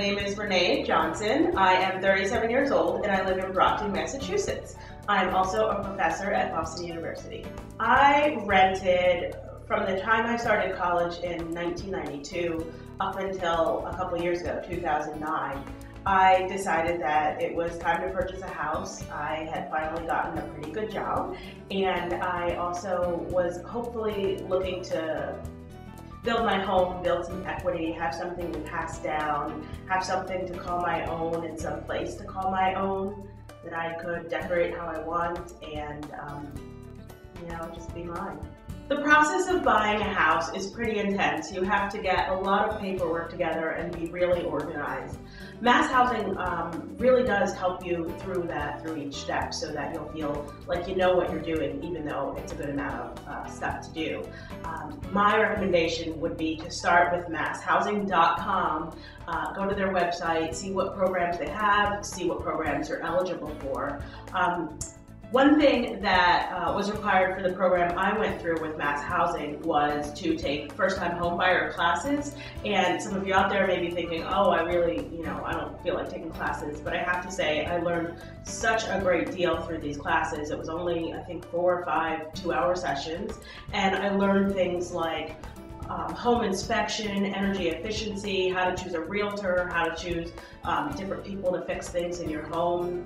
name is Renee Johnson. I am 37 years old and I live in Brockton, Massachusetts. I'm also a professor at Boston University. I rented from the time I started college in 1992 up until a couple years ago, 2009. I decided that it was time to purchase a house. I had finally gotten a pretty good job, and I also was hopefully looking to build my home, build some equity, have something to pass down, have something to call my own and some place to call my own that I could decorate how I want and just be mine. The process of buying a house is pretty intense. You have to get a lot of paperwork together and be really organized. Masshousing really does help you through each step so that you'll feel like you know what you're doing, even though it's a good amount of stuff to do. My recommendation would be to start with Masshousing.com, go to their website, see what programs they have, see what programs you're eligible for. One thing that was required for the program I went through with Masshousing was to take FirstTime homebuyer classes. And some of you out there may be thinking, oh, I really, I don't feel like taking classes. But I have to say, I learned such a great deal through these classes. It was only, I think, 4 or 5 two-hour sessions. And I learned things like home inspection, energy efficiency, how to choose a realtor, how to choose different people to fix things in your home.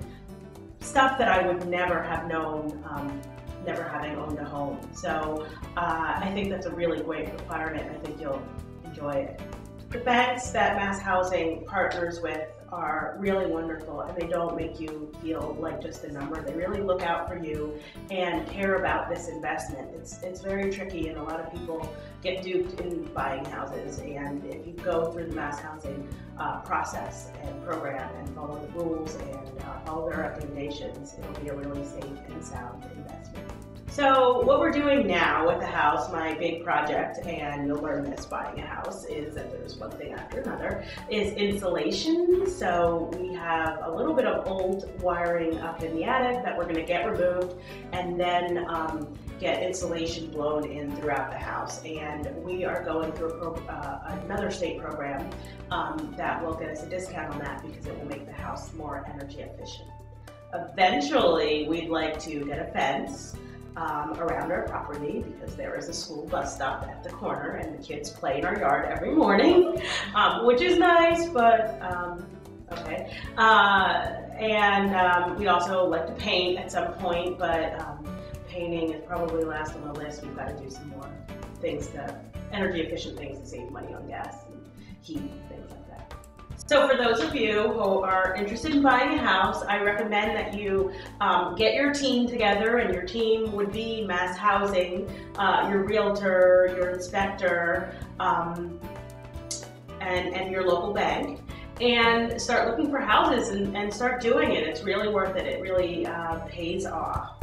Stuff that I would never have known, never having owned a home. So I think that's a really great requirement. I think you'll enjoy it. The banks that Masshousing partners with are really wonderful, and they don't make you feel like just a number. They really look out for you and care about this investment. It's very tricky, and a lot of people get duped in buying houses. And if you go through the Masshousing process and program and follow the rules and follow their recommendations, it'll be a really safe and sound investment. So what we're doing now with the house, my big project, and you'll learn this buying a house, is that there's one thing after another, is insulation. So we have a little bit of old wiring up in the attic that we're going to get removed, and then get insulation blown in throughout the house. And we are going through another state program that will get us a discount on that because it will make the house more energy efficient. Eventually, we'd like to get a fence around our property because there is a school bus stop at the corner and the kids play in our yard every morning, which is nice, but okay. We'd also like to paint at some point, but painting is probably last on the list. We've got to do some more things, energy efficient things to save money on gas and heat and things like that. So for those of you who are interested in buying a house, I recommend that you get your team together, and your team would be Masshousing, your realtor, your inspector, and your local bank, and start looking for houses and start doing it. It's really worth it. It really pays off.